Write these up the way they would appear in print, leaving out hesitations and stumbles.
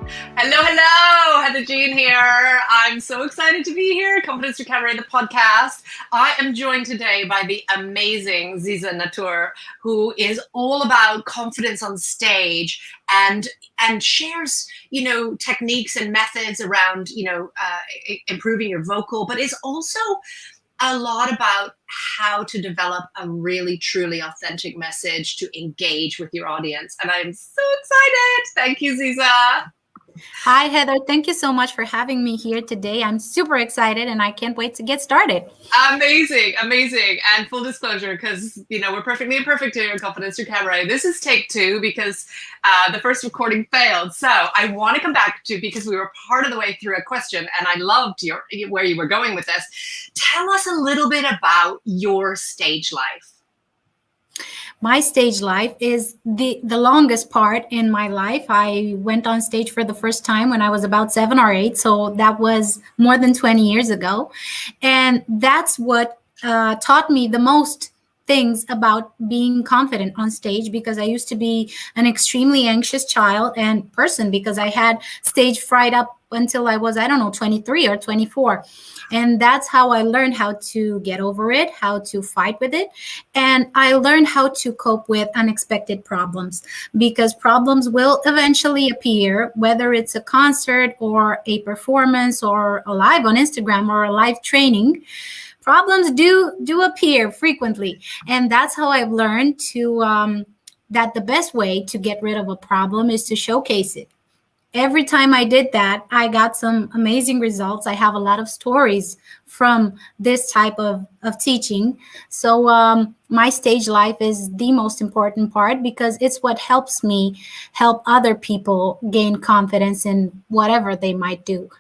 Hello, hello, Heather Jean here. I'm so excited to be here. Confidence to Cabaret, the podcast. I am joined today by the amazing Ziza Natur, who is all about confidence on stage and shares, techniques and methods around, improving your vocal, but is also a lot about how to develop a really, truly authentic message to engage with your audience. And I'm so excited. Thank you, Ziza. Hi, Heather. Thank you so much for having me here today. I'm super excited and I can't wait to get started. Amazing, amazing. And full disclosure, because, we're perfectly imperfect here in Confidence to Cabaret. This is take two because the first recording failed. So I want to come back to, because we were part of the way through a question and I loved where you were going with this. Tell us a little bit about your stage life. My stage life is the longest part in my life. I went on stage for the first time when I was about 7 or 8. So that was more than 20 years ago. And that's what taught me the most things about being confident on stage, because I used to be an extremely anxious child and person, because I had stage fright up until I was, 23 or 24. And that's how I learned how to get over it, how to fight with it. And I learned how to cope with unexpected problems, because problems will eventually appear, whether it's a concert or a performance or a live on Instagram or a live training. Problems do appear frequently. And that's how I've learned that the best way to get rid of a problem is to showcase it. Every time I did that, I got some amazing results. I have a lot of stories from this type of teaching. So my stage life is the most important part, because it's what helps me help other people gain confidence in whatever they might do.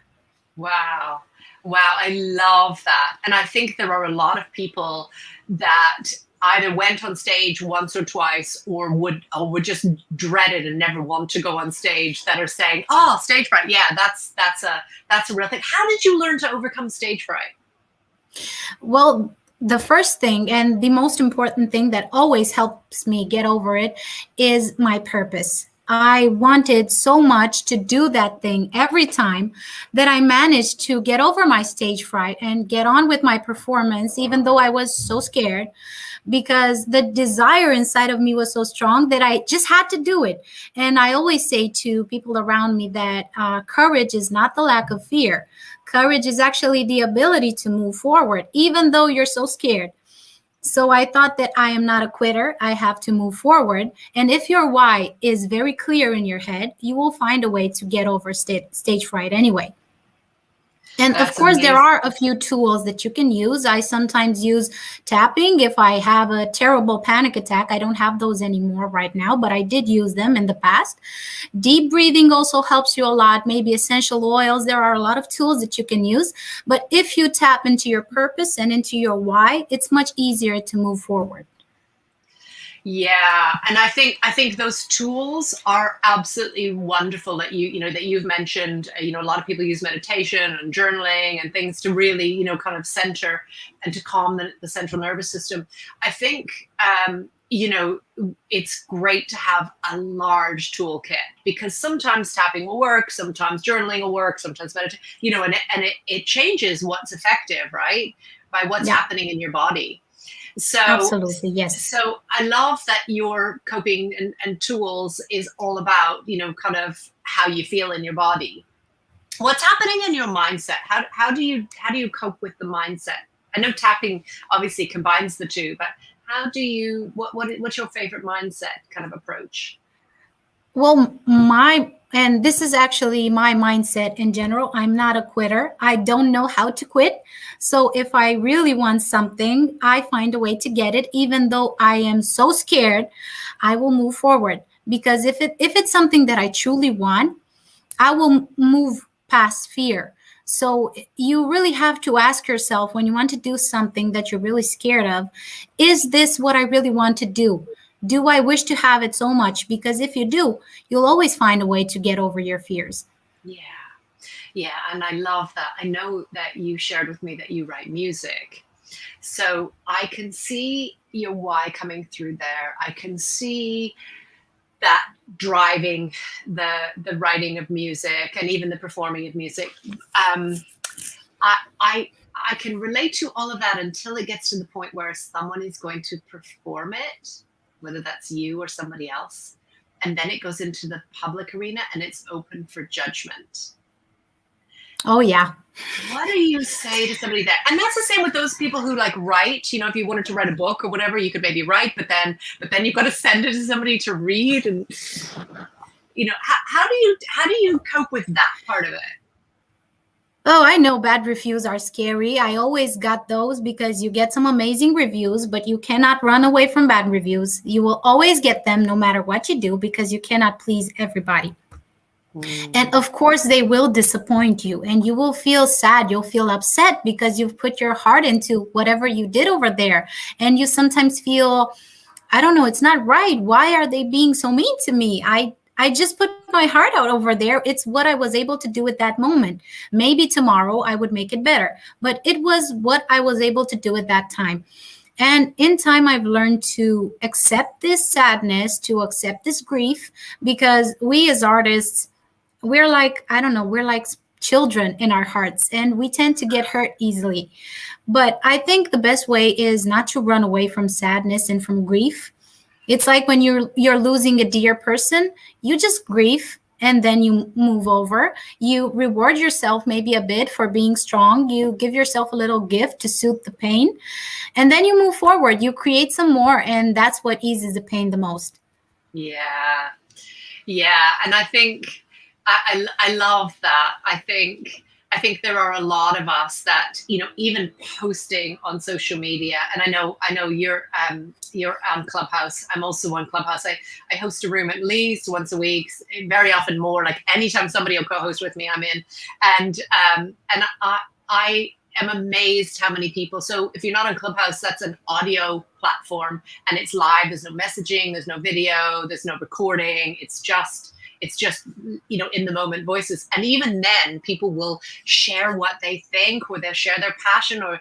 Wow. Wow, I love that. And I think there are a lot of people that either went on stage once or twice or would just dread it and never want to go on stage, that are saying, "Oh, stage fright. Yeah, that's a real thing." How did you learn to overcome stage fright? Well, the first thing and the most important thing that always helps me get over it is my purpose. I wanted so much to do that thing every time that I managed to get over my stage fright and get on with my performance, even though I was so scared, because the desire inside of me was so strong that I just had to do it. And I always say to people around me that courage is not the lack of fear. Courage is actually the ability to move forward, even though you're so scared. So I thought that I am not a quitter. I have to move forward. And if your why is very clear in your head, you will find a way to get over stage fright anyway. And of That's course, there amazing. are a few tools that you can use. I sometimes use tapping if I have a terrible panic attack. I don't have those anymore right now, but I did use them in the past. Deep breathing also helps you a lot. Maybe essential oils. There are a lot of tools that you can use. But if you tap into your purpose and into your why, it's much easier to move forward. Yeah, and I think those tools are absolutely wonderful that you've mentioned. A lot of people use meditation and journaling and things to really kind of center and to calm the central nervous system. I think it's great to have a large toolkit, because sometimes tapping will work, sometimes journaling will work, sometimes meditation, and it changes what's effective, right? By what's Yeah, happening in your body. So, absolutely. Yes. so I love that your coping and tools is all about, kind of how you feel in your body. What's happening in your mindset? How do you cope with the mindset? I know tapping obviously combines the two, but what's your favorite mindset kind of approach? Well, and this is actually my mindset in general. I'm not a quitter. I don't know how to quit. So if I really want something, I find a way to get it, even though I am so scared. I will move forward, because if it's something that I truly want, I will move past fear. So you really have to ask yourself, when you want to do something that you're really scared of, is this what I really want to do? Do I wish to have it so much? Because if you do, you'll always find a way to get over your fears. Yeah. Yeah, and I love that. I know that you shared with me that you write music. So I can see your why coming through there. I can see that driving the writing of music and even the performing of music. I can relate to all of that until it gets to the point where someone is going to perform it, whether that's you or somebody else, and then it goes into the public arena and it's open for judgment. Oh yeah. What do you say to somebody there? And that's the same with those people who like write. You know, if you wanted to write a book or whatever, you could maybe write, but then you've got to send it to somebody to read. And you know, how do you cope with that part of it? Oh, I know bad reviews are scary. I always got those because you get some amazing reviews, but you cannot run away from bad reviews. You will always get them no matter what you do because you cannot please everybody. And of course, they will disappoint you and you will feel sad. You'll feel upset because you've put your heart into whatever you did over there. And you sometimes feel, I don't know, it's not right. Why are they being so mean to me? I just put my heart out over there. It's what I was able to do at that moment. Maybe tomorrow I would make it better, but it was what I was able to do at that time. And in time, I've learned to accept this sadness, to accept this grief, because we as artists, we're like, I don't know, we're like children in our hearts and we tend to get hurt easily. But I think the best way is not to run away from sadness and from grief. It's like when you're losing a dear person, you just grieve and then you move over. You reward yourself maybe a bit for being strong. You give yourself a little gift to soothe the pain. And then you move forward. You create some more. And that's what eases the pain the most. Yeah. Yeah. And I think I love that. I think there are a lot of us that, you know, even posting on social media, and I know you're on Clubhouse. I'm also on Clubhouse. I host a room at least once a week, very often more. Like anytime somebody will co-host with me, I'm in. And I am amazed how many people. So if you're not on Clubhouse, that's an audio platform and it's live. There's no messaging, there's no video, there's no recording. It's just, you know, in the moment voices. And even then people will share what they think, or they'll share their passion or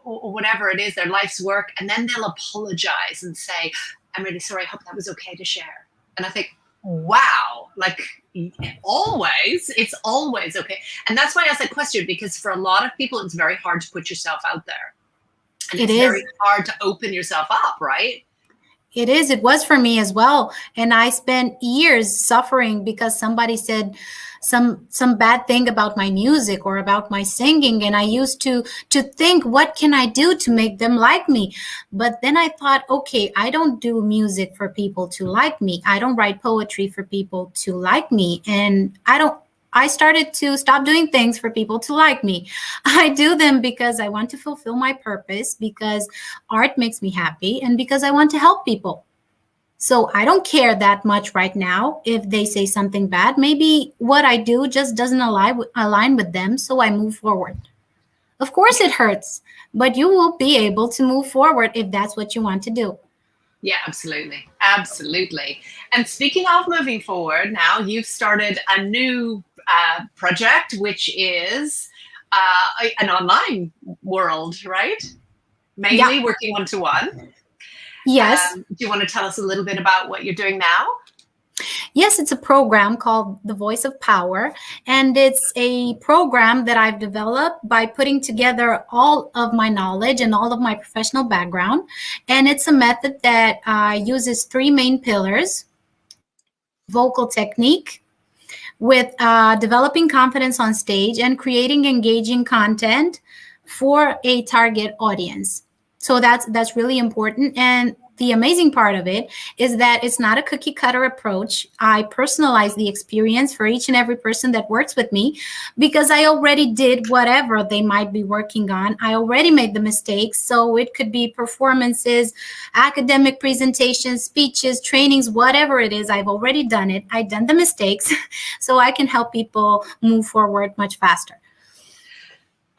whatever it is, their life's work. And then they'll apologize and say, I'm really sorry. I hope that was okay to share. And I think, wow, like it's always okay. And that's why I asked that question, because for a lot of people, it's very hard to put yourself out there. And it's very hard to open yourself up, right? It is. It was for me as well. And I spent years suffering because somebody said some bad thing about my music or about my singing. And I used to think, what can I do to make them like me? But then I thought, okay, I don't do music for people to like me. I don't write poetry for people to like me. And I started to stop doing things for people to like me. I do them because I want to fulfill my purpose, because art makes me happy, and because I want to help people. So I don't care that much right now if they say something bad. Maybe what I do just doesn't align with them, so I move forward. Of course it hurts, but you will be able to move forward if that's what you want to do. Yeah, absolutely. Absolutely. And speaking of moving forward, now you've started a new project, which is an online world, right? Mainly working one-to-one. Yes. Do you want to tell us a little bit about what you're doing now? Yes, it's a program called The Voice of Power, and it's a program that I've developed by putting together all of my knowledge and all of my professional background. And it's a method that uses three main pillars: vocal technique, with developing confidence on stage, and creating engaging content for a target audience. So that's really important. And the amazing part of it is that it's not a cookie cutter approach. I personalize the experience for each and every person that works with me, because I already did whatever they might be working on. I already made the mistakes. So it could be performances, academic presentations, speeches, trainings, whatever it is. I've already done it. I've done the mistakes so I can help people move forward much faster.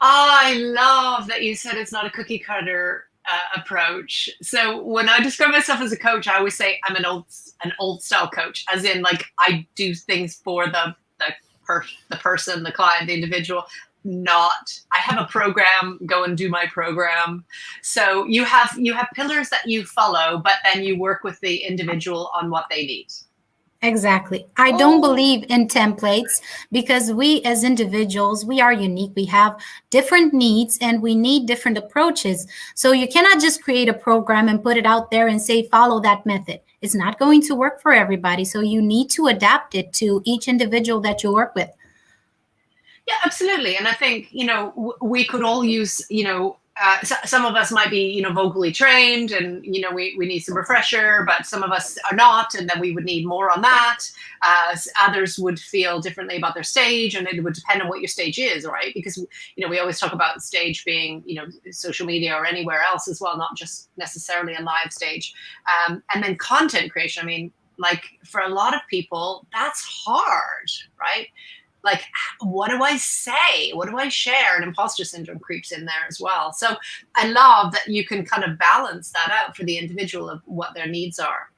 I love that you said it's not a cookie cutter approach. So when I describe myself as a coach, I always say I'm an old style coach, as in like I do things for the person, the client, the individual. Not I have a program, go and do my program. So you have pillars that you follow, but then you work with the individual on what they need. Exactly. I don't Oh, believe in templates because we as individuals, we are unique. We have different needs and we need different approaches. So you cannot just create a program and put it out there and say, follow that method. It's not going to work for everybody. So you need to adapt it to each individual that you work with. yeah, absolutely. And I think, we could all use, some of us might be, vocally trained and, we need some refresher, but some of us are not. And then we would need more on that. Others would feel differently about their stage, and it would depend on what your stage is, right? Because, we always talk about stage being, social media or anywhere else as well, not just necessarily a live stage. And then content creation. I mean, like for a lot of people, that's hard, right? Like, what do I say? What do I share? And imposter syndrome creeps in there as well. So I love that you can kind of balance that out for the individual of what their needs are.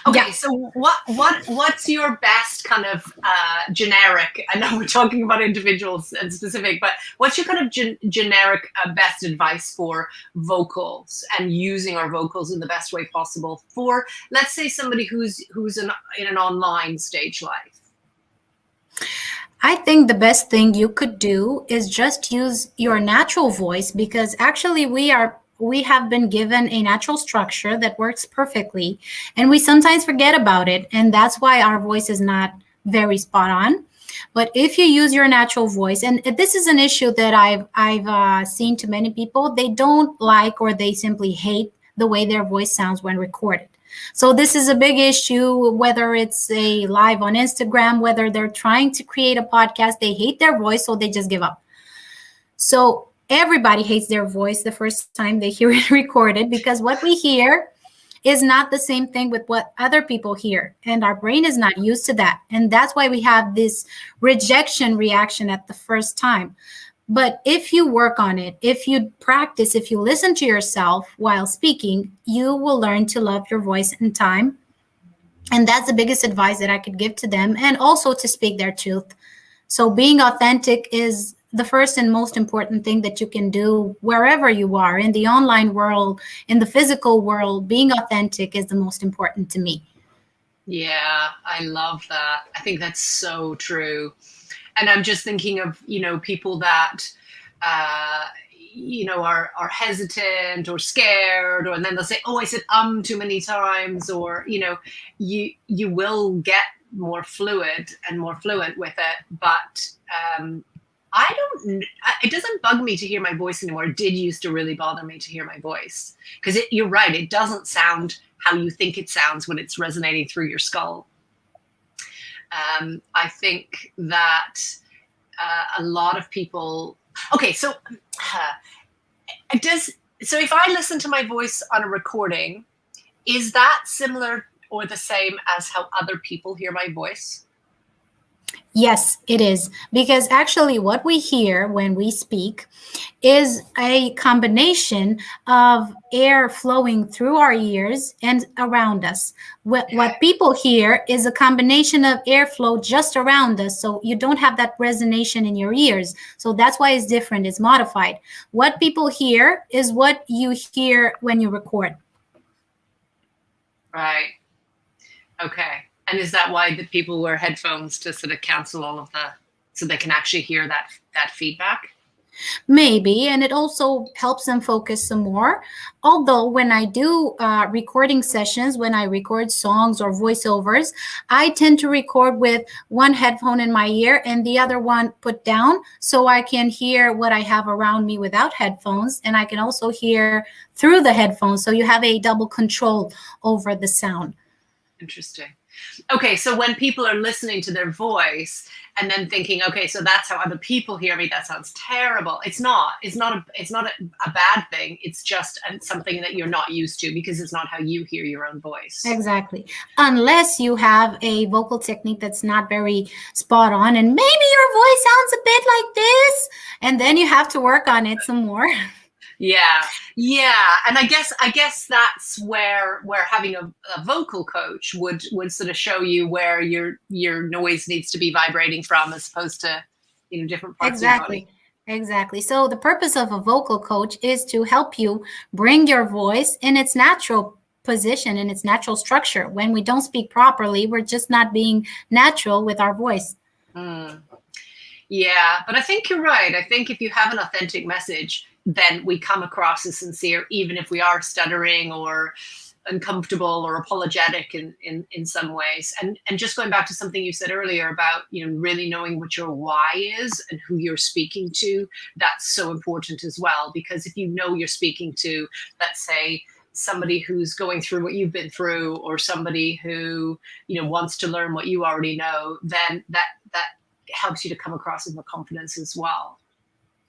Okay, Yeah. so what's your best kind of generic? I know we're talking about individuals and specific, but what's your kind of generic best advice for vocals and using our vocals in the best way possible for, let's say, somebody who's in an online stage life? I think the best thing you could do is just use your natural voice because actually we have been given a natural structure that works perfectly and we sometimes forget about it, and that's why our voice is not very spot on. But if you use your natural voice, and this is an issue that I've seen to many people, they don't like or they simply hate the way their voice sounds when recorded. So this is a big issue, whether it's a live on Instagram, whether they're trying to create a podcast, they hate their voice, so they just give up. So everybody hates their voice the first time they hear it recorded because what we hear is not the same thing with what other people hear. And our brain is not used to that. And that's why we have this rejection reaction at the first time. But if you work on it, if you practice, if you listen to yourself while speaking, you will learn to love your voice in time. And that's the biggest advice that I could give to them, and also to speak their truth. So being authentic is the first and most important thing that you can do wherever you are, in the online world, in the physical world. Being authentic is the most important to me. Yeah, I love that. I think that's so true. And I'm just thinking of, people that, are hesitant or scared, and then they'll say, "Oh, I said too many times," or you will get more fluid and more fluent with it. But I don't. It doesn't bug me to hear my voice anymore. It did used to really bother me to hear my voice because you're right. It doesn't sound how you think it sounds when it's resonating through your skull. I think that a lot of people. Okay, so so if I listen to my voice on a recording, is that similar or the same as how other people hear my voice? Yes, it is. Because actually, what we hear when we speak is a combination of air flowing through our ears and around us. What people hear is a combination of airflow just around us. So you don't have that resonation in your ears. So that's why it's different, it's modified. What people hear is what you hear when you record. Right. Okay. And is that why the people wear headphones to sort of cancel all of so they can actually hear that feedback? Maybe, and it also helps them focus some more. Although when I do recording sessions, when I record songs or voiceovers, I tend to record with one headphone in my ear and the other one put down so I can hear what I have around me without headphones, and I can also hear through the headphones. So you have a double control over the sound. Interesting. Okay, so when people are listening to their voice and then thinking, okay, so that's how other people hear me, that sounds terrible. It's not a bad thing. It's just something that you're not used to because it's not how you hear your own voice. Exactly. Unless you have a vocal technique that's not very spot on and maybe your voice sounds a bit like this, and then you have to work on it some more. Yeah. And I guess that's where having a vocal coach would sort of show you where your noise needs to be vibrating from, as opposed to, different parts of your body. Exactly. So the purpose of a vocal coach is to help you bring your voice in its natural position, in its natural structure. When we don't speak properly, we're just not being natural with our voice. Mm. Yeah, but I think you're right. I think if you have an authentic message, then we come across as sincere, even if we are stuttering or uncomfortable or apologetic in some ways. And just going back to something you said earlier about, really knowing what your why is and who you're speaking to, that's so important as well. Because if you know you're speaking to, let's say, somebody who's going through what you've been through, or somebody who, wants to learn what you already know, then that helps you to come across with more confidence as well.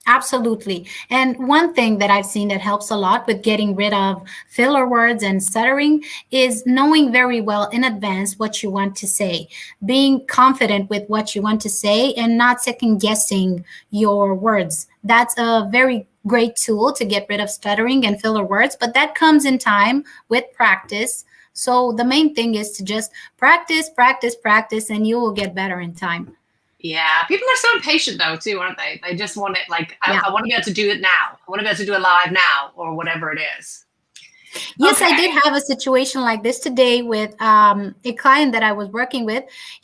Absolutely. And one thing that I've seen that helps a lot with getting rid of filler words and stuttering is knowing very well in advance what you want to say, being confident with what you want to say and not second guessing your words. That's a very great tool to get rid of stuttering and filler words, but that comes in time with practice. So the main thing is to just practice, practice, practice, and you will get better in time. Yeah, people are so impatient though too, aren't they? They just want it I want to be able to do it now. I want to be able to do it live now, or whatever it is. Yes, okay. I did have a situation like this today with a client that I was working with.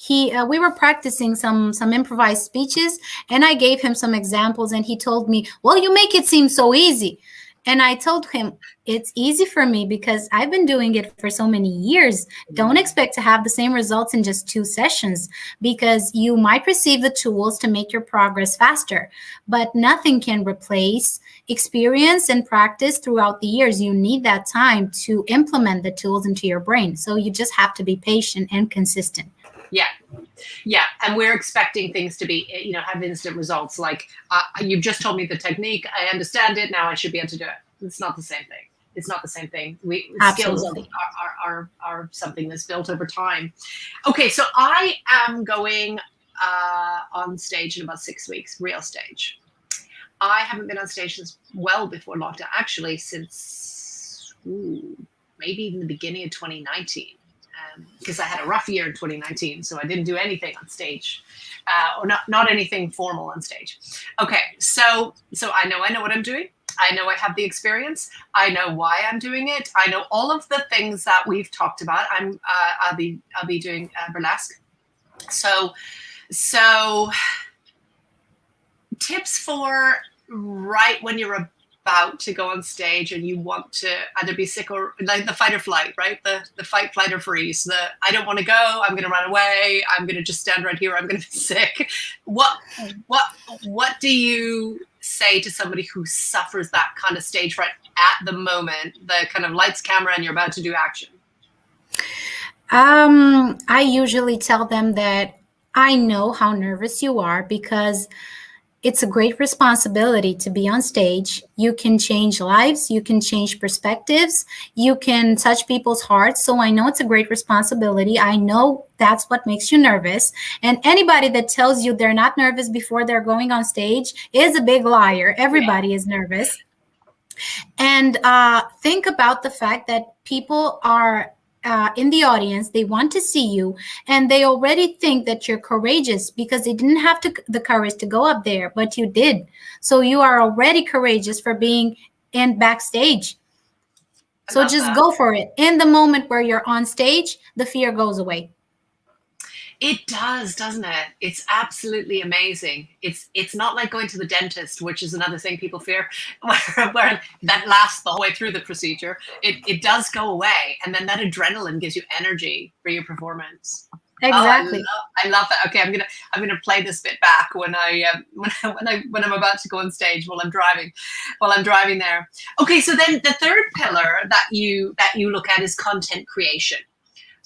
We were practicing some improvised speeches, and I gave him some examples, and he told me, "Well, you make it seem so easy." And I told him, it's easy for me because I've been doing it for so many years. Don't expect to have the same results in just 2 sessions, because you might receive the tools to make your progress faster, but nothing can replace experience and practice throughout the years. You need that time to implement the tools into your brain. So you just have to be patient and consistent. Yeah. And we're expecting things to be, have instant results. Like you've just told me the technique. I understand it. Now I should be able to do it. It's not the same thing. It's not the same thing. Skills are something that's built over time. Okay. So I am going on stage in about 6 weeks, real stage. I haven't been on stage since well before lockdown, actually, since maybe even the beginning of 2019. Because I had a rough year in 2019, so I didn't do anything on stage, or not anything formal on stage. Okay, so I know what I'm doing. I know I have the experience. I know why I'm doing it. I know all of the things that we've talked about. I'll be doing burlesque. So tips for right when you're about to go on stage and you want to either be sick or like the fight or flight, right? The fight, flight, or freeze. I don't want to go. I'm going to run away. I'm going to just stand right here. I'm going to be sick. What do you say to somebody who suffers that kind of stage fright at the moment, the kind of lights, camera, and you're about to do action? I usually tell them that I know how nervous you are, because it's a great responsibility to be on stage. You can change lives. You can change perspectives. You can touch people's hearts. So I know it's a great responsibility. I know that's what makes you nervous. And anybody that tells you they're not nervous before they're going on stage is a big liar. Everybody is nervous. And think about the fact that people are in the audience. They want to see you, and they already think that you're courageous because they didn't have the courage to go up there, but you did. So you are already courageous for being in backstage. So just go for it. In the moment where you're on stage, the fear goes away. It does, doesn't it? It's absolutely amazing. It's not like going to the dentist, which is another thing people fear, where that lasts the whole way through the procedure. It does go away, and then that adrenaline gives you energy for your performance. Exactly. I love that. Okay, I'm gonna play this bit back when I'm about to go on stage while I'm driving there. Okay, so then the third pillar that you look at is content creation.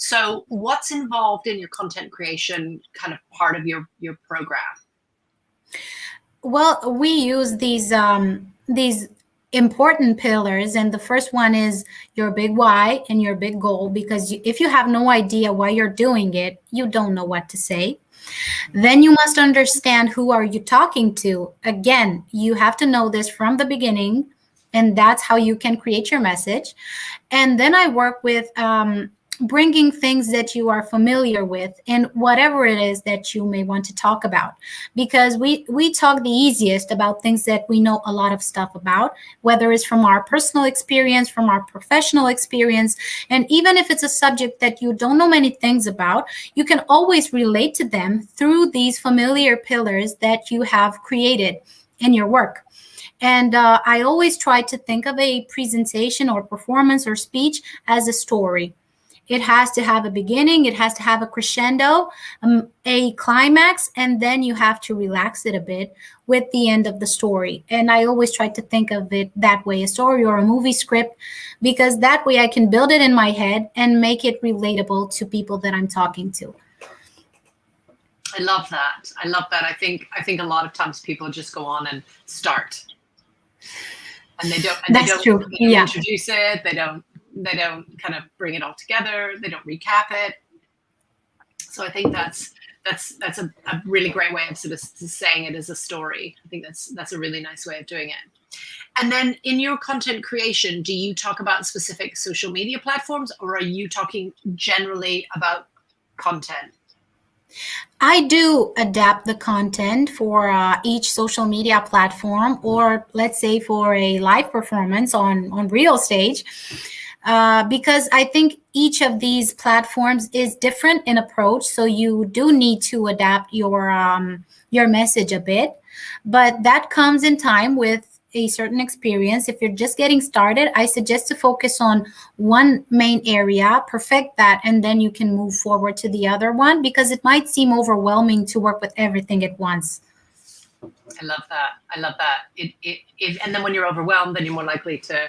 So what's involved in your content creation kind of part of your program? Well, we use these important pillars, and the first one is your big why and your big goal, because if you have no idea why you're doing it, you don't know what to say. Then you must understand who are you talking to. Again, you have to know this from the beginning, and that's how you can create your message. And then I work with bringing things that you are familiar with and whatever it is that you may want to talk about, because we talk the easiest about things that we know a lot of stuff about, whether it's from our personal experience, from our professional experience. And even if it's a subject that you don't know many things about, you can always relate to them through these familiar pillars that you have created in your work. And I always try to think of a presentation or performance or speech as a story. It has to have a beginning, it has to have a crescendo, a climax, and then you have to relax it a bit with the end of the story. And I always try to think of it that way, a story or a movie script, because that way I can build it in my head and make it relatable to people that I'm talking to. I love that. I love that. I think a lot of times people just go on and start. And they don't True. Yeah. introduce it. They don't kind of bring it all together. They don't recap it. So I think that's a really great way of sort of saying it as a story. I think that's a really nice way of doing it. And then in your content creation, do you talk about specific social media platforms, or are you talking generally about content? I do adapt the content for each social media platform, or let's say for a live performance on real stage, because I think each of these platforms is different in approach. So you do need to adapt your message a bit, but that comes in time with a certain experience. If you're just getting started, I suggest to focus on one main area, perfect that, and then you can move forward to the other one, because it might seem overwhelming to work with everything at once. I love that. And then when you're overwhelmed, then you're more likely to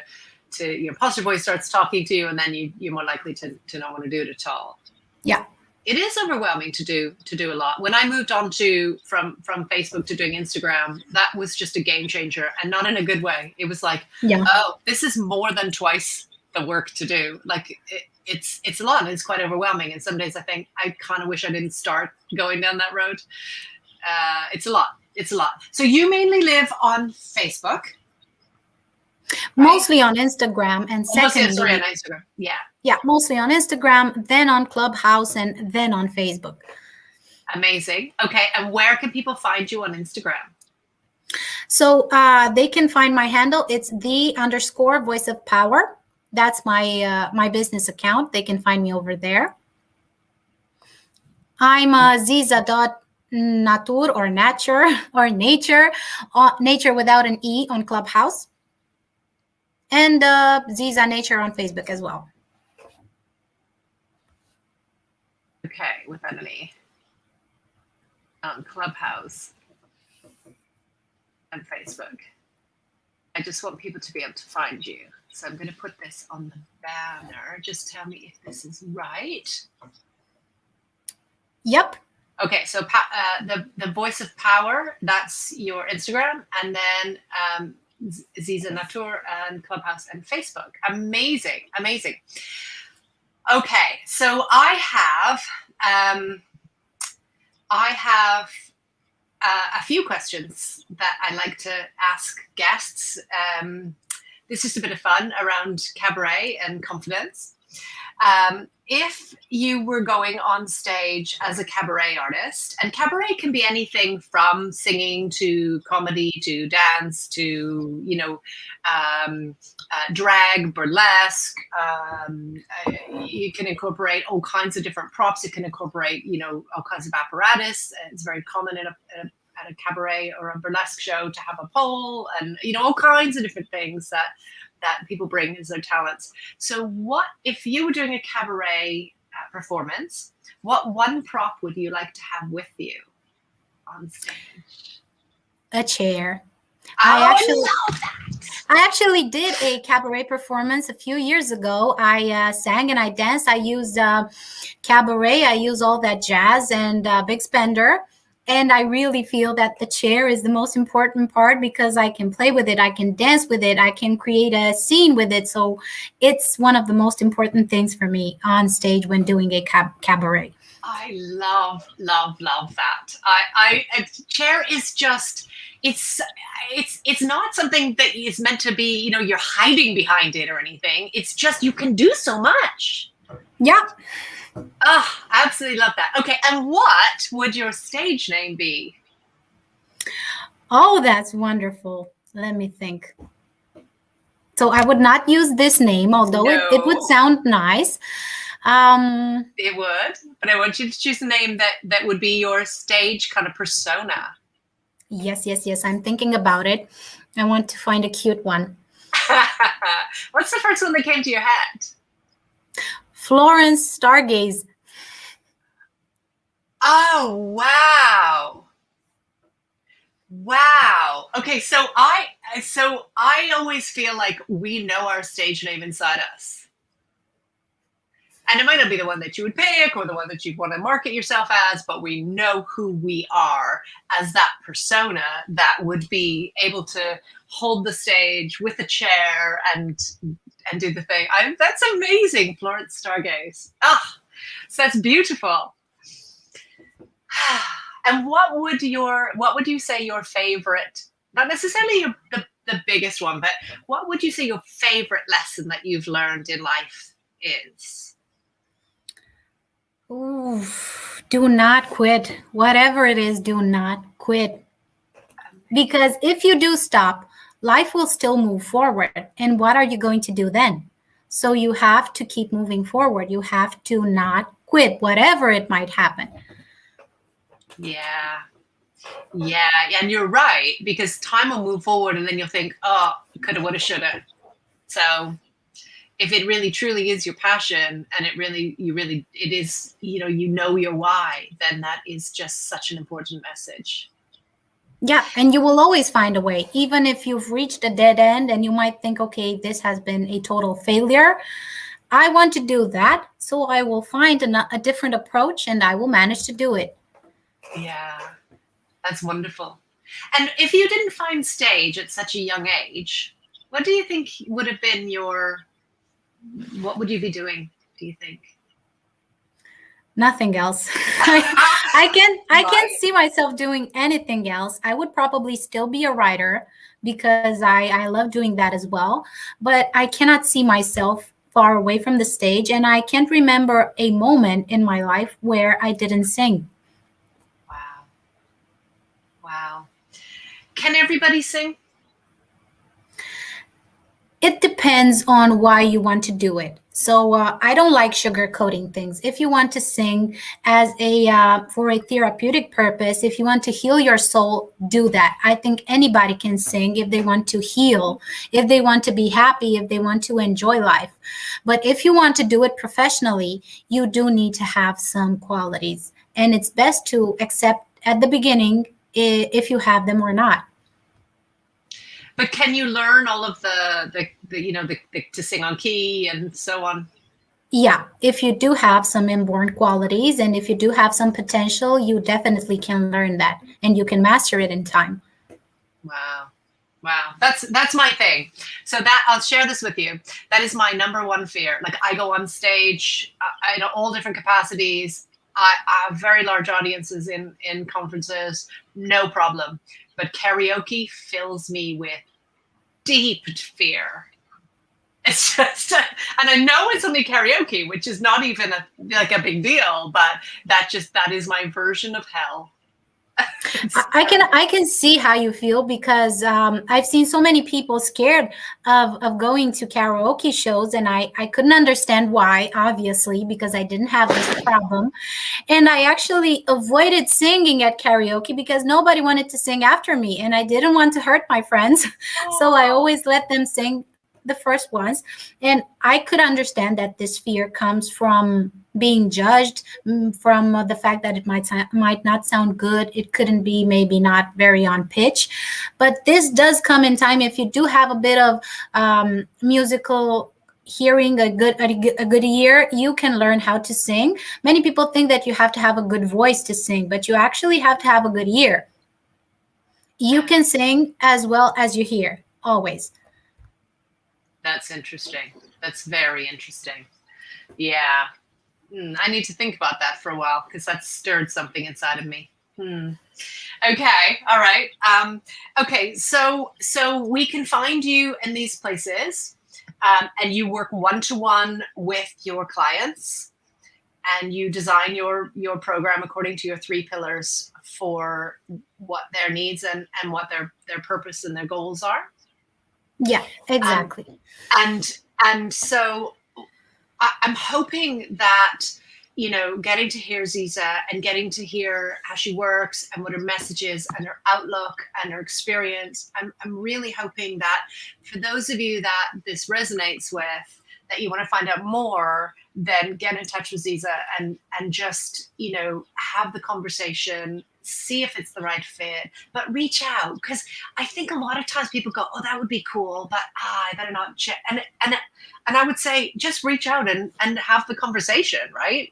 your imposter voice starts talking to you, and then you're more likely to not want to do it at all. Yeah. It is overwhelming to do a lot. When I moved on from Facebook to doing Instagram, that was just a game changer, and not in a good way. It was like, oh, this is more than twice the work to do. Like it's a lot, and it's quite overwhelming. And some days I think I kind of wish I didn't start going down that road. It's a lot. So you mainly live on Facebook. Mostly on Instagram, and secondly, on Instagram. Yeah, mostly on Instagram, then on Clubhouse, and then on Facebook. Amazing. Okay, and where can people find you on Instagram? So they can find my handle. It's _voice of power. That's my business account. They can find me over there. I'm Ziza.Natur or nature nature without an E on Clubhouse. And Ziza Nature on Facebook as well. Okay, without an E. On Clubhouse and Facebook. I just want people to be able to find you. So I'm going to put this on the banner. Just tell me if this is right. Yep. Okay, so the Voice of Power, that's your Instagram, and then Ziza Natur and Clubhouse and Facebook. Amazing. Okay, so I have a few questions that I like to ask guests. This is a bit of fun around cabaret and confidence. If you were going on stage as a cabaret artist, and cabaret can be anything from singing to comedy to dance to, drag, burlesque. You can incorporate all kinds of different props. It can incorporate, all kinds of apparatus. It's very common at a cabaret or a burlesque show to have a pole and, all kinds of different things that people bring as their talents. So what, if you were doing a cabaret performance, what one prop would you like to have with you on stage? A chair. I actually did a cabaret performance a few years ago. I sang and I danced. I used cabaret. I used all that jazz and big spender. And I really feel that the chair is the most important part, because I can play with it. I can dance with it. I can create a scene with it. So it's one of the most important things for me on stage when doing a cabaret. I love that. A chair is just, it's not something that is meant to be, you're hiding behind it or anything. It's just, you can do so much. Yeah. Oh, absolutely love that. Okay, and what would your stage name be? Oh, that's wonderful. Let me think. So I would not use this name, although it would No, sound nice. Um, it would, but I want you to choose a name that would be your stage kind of persona. yes. I'm thinking about it. I want to find a cute one. What's the first one that came to your head? Florence Stargaze. Oh, wow. Wow. Okay, so I always feel like we know our stage name inside us. And it might not be the one that you would pick or the one that you'd want to market yourself as, but we know who we are as that persona that would be able to hold the stage with a chair and do the thing. That's amazing, Florence Stargaze. Ah, so that's beautiful. And what would you say your favorite, not necessarily the biggest one, but what would you say your favorite lesson that you've learned in life is? Ooh, do not quit. Whatever it is, do not quit. Because if you do stop, life will still move forward. And what are you going to do then? So you have to keep moving forward. You have to not quit, whatever it might happen. Yeah. Yeah, and you're right, because time will move forward and then you'll think, oh, coulda, woulda, shoulda. So if it really truly is your passion and it is, you know your why, then that is just such an important message. Yeah, and you will always find a way, even if you've reached a dead end and you might think, okay, this has been a total failure. I want to do that, so I will find a different approach and I will manage to do it. Yeah, that's wonderful. And if you didn't find stage at such a young age, what do you think would have been what would you be doing, do you think? Nothing else. I can't Right. see myself doing anything else. I would probably still be a writer because I love doing that as well. But I cannot see myself far away from the stage, and I can't remember a moment in my life where I didn't sing. Wow. Wow. Can everybody sing? It depends on why you want to do it. So I don't like sugarcoating things. If you want to sing as a for a therapeutic purpose, if you want to heal your soul, do that. I think anybody can sing if they want to heal, if they want to be happy, if they want to enjoy life. But if you want to do it professionally, you do need to have some qualities, and it's best to accept at the beginning if you have them or not. But can you learn all of the to sing on key and so on? Yeah, if you do have some inborn qualities and if you do have some potential, you definitely can learn that and you can master it in time. Wow. Wow. That's my thing. So that I'll share this with you. That is my number one fear. Like I go on stage in all different capacities. I have very large audiences in conferences, no problem. But karaoke fills me with deep fear. It's just, and I know it's only karaoke, which is not even like a big deal, but that is my version of hell. I can see how you feel because I've seen so many people scared of going to karaoke shows, and I couldn't understand why, obviously, because I didn't have this problem. And I actually avoided singing at karaoke because nobody wanted to sing after me, and I didn't want to hurt my friends. So I always let them sing the first ones. And I could understand that this fear comes from being judged, from the fact that it might not sound good. It couldn't be maybe not very on pitch. But this does come in time if you do have a bit of musical hearing, a good ear, you can learn how to sing. Many people think that you have to have a good voice to sing, but you actually have to have a good ear. You can sing as well as you hear, always. That's interesting. That's very interesting. Yeah. I need to think about that for a while because that stirred something inside of me. Okay. All right. Okay. So we can find you in these places, and you work one-to-one with your clients. and you design your program according to your 3 pillars for what their needs and what their purpose and their goals are. Yeah, exactly. And so I'm hoping that, getting to hear Ziza and getting to hear how she works and what her message is and her outlook and her experience, I'm really hoping that for those of you that this resonates with, that you want to find out more, then get in touch with Ziza and just, have the conversation, see if it's the right fit, but reach out. Because I think a lot of times people go, oh, that would be cool, but I better not check. And I would say, just reach out and have the conversation, right?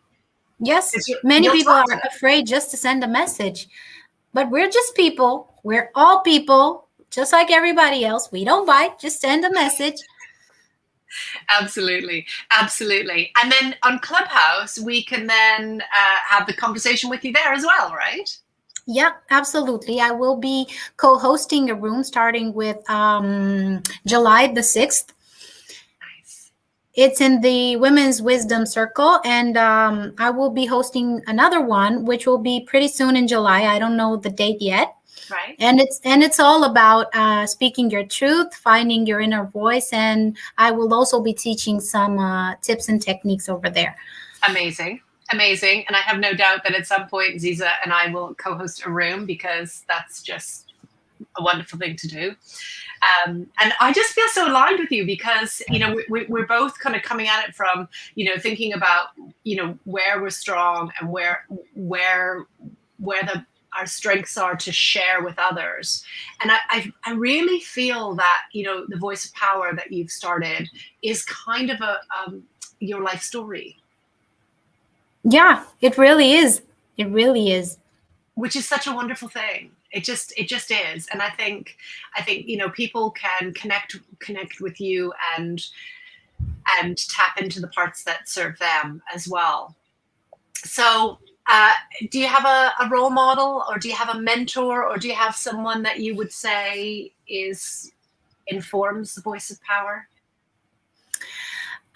Yes, many people are afraid just to send a message, but we're just people. We're all people, just like everybody else. We don't bite, just send a message. Absolutely. And then on Clubhouse, we can then have the conversation with you there as well, right? Yeah, absolutely. I will be co-hosting a room starting with July the 6th. It's in the Women's Wisdom Circle, and I will be hosting another one, which will be pretty soon in July. I don't know the date yet. Right. And it's all about speaking your truth, finding your inner voice, and I will also be teaching some tips and techniques over there. Amazing. And I have no doubt that at some point Ziza and I will co-host a room, because that's just a wonderful thing to do. And I just feel so aligned with you, because, we're both kind of coming at it from, thinking about, where we're strong and where our strengths are to share with others. And I really feel that, the Voice of Power that you've started is kind of your life story. Yeah, it really is. It really is. Which is such a wonderful thing. It just is. And I think, people can connect with you and tap into the parts that serve them as well. So, do you have a role model, or do you have a mentor, or do you have someone that you would say informs the Voice of Power?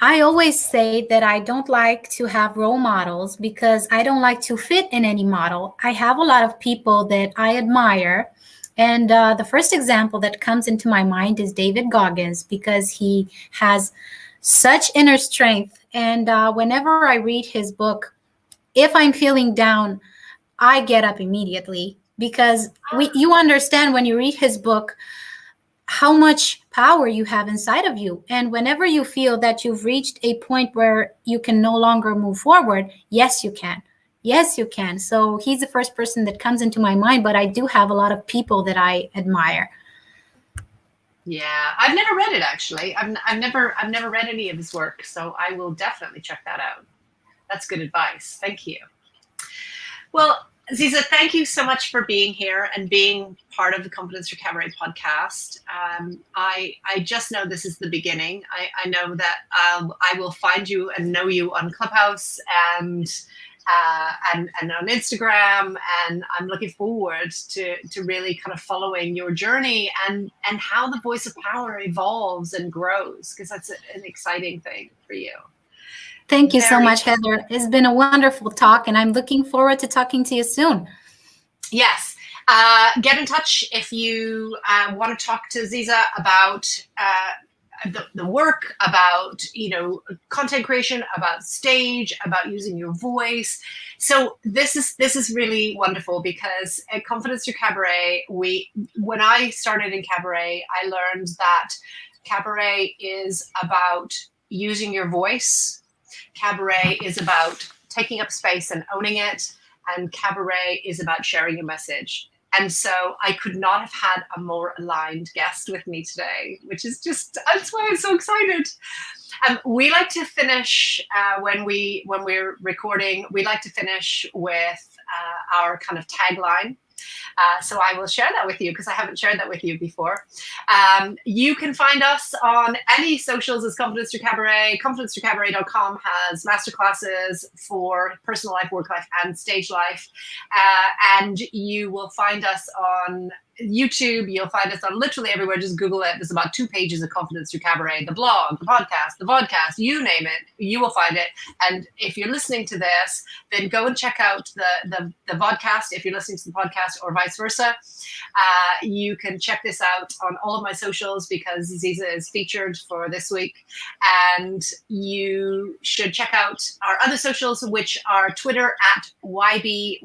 I always say that I don't like to have role models because I don't like to fit in any model. I have a lot of people that I admire. And the first example that comes into my mind is David Goggins, because he has such inner strength. And whenever I read his book, if I'm feeling down, I get up immediately, because you understand when you read his book how much power you have inside of you. And whenever you feel that you've reached a point where you can no longer move forward, yes, you can. Yes, you can. So he's the first person that comes into my mind, but I do have a lot of people that I admire. Yeah, I've never read it, actually. I've never read any of his work, so I will definitely check that out. That's good advice. Thank you. Well, Ziza, thank you so much for being here and being part of the Confidence for Cabaret podcast. I just know this is the beginning. I know that I will find you and know you on Clubhouse and on Instagram, and I'm looking forward to really kind of following your journey and how the Voice of Power evolves and grows, because that's an exciting thing for you. Thank you so much, Heather. It's been a wonderful talk, and I'm looking forward to talking to you soon. Yes. Get in touch if you want to talk to Ziza about the work, about content creation, about stage, about using your voice. So this is really wonderful, because at Confidence Through Cabaret, when I started in cabaret, I learned that cabaret is about using your voice. Cabaret is about taking up space and owning it, and cabaret is about sharing a message. And so I could not have had a more aligned guest with me today, which is that's why I'm so excited. We like to finish when we're recording, we like to finish with our kind of tagline. So I will share that with you, because I haven't shared that with you before. You can find us on any socials as Confidence Through Cabaret. ConfidenceThroughCabaret.com has masterclasses for personal life, work life, and stage life. And you will find us on YouTube. You'll find us on literally everywhere. Just Google it. There's about 2 pages of Confidence Through Cabaret, the blog, the podcast, the vodcast, you name it, you will find it. And if you're listening to this, then go and check out the vodcast if you're listening to the podcast, or vice versa. You can check this out on all of my socials because Ziza is featured for this week. And you should check out our other socials, which are Twitter at YBYWYS.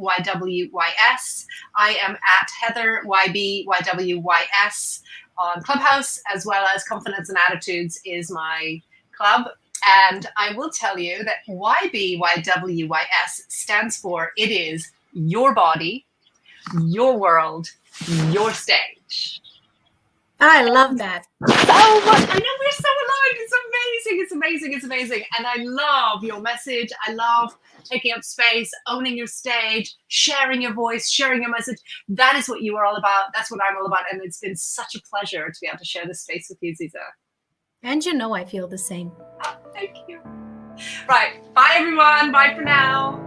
I am at Heather YBYWYS on Clubhouse, as well as Confidence and Attitudes is my club. And I will tell you that YBYWYS stands for it is your body, your world, your stage. I love that. So much. I know we're so aligned. It's amazing. It's amazing. It's amazing. And I love your message. I love taking up space, owning your stage, sharing your voice, sharing your message. That is what you are all about. That's what I'm all about. And it's been such a pleasure to be able to share this space with you, Ziza. And you know I feel the same. Oh, thank you. Right. Bye, everyone. Bye for now.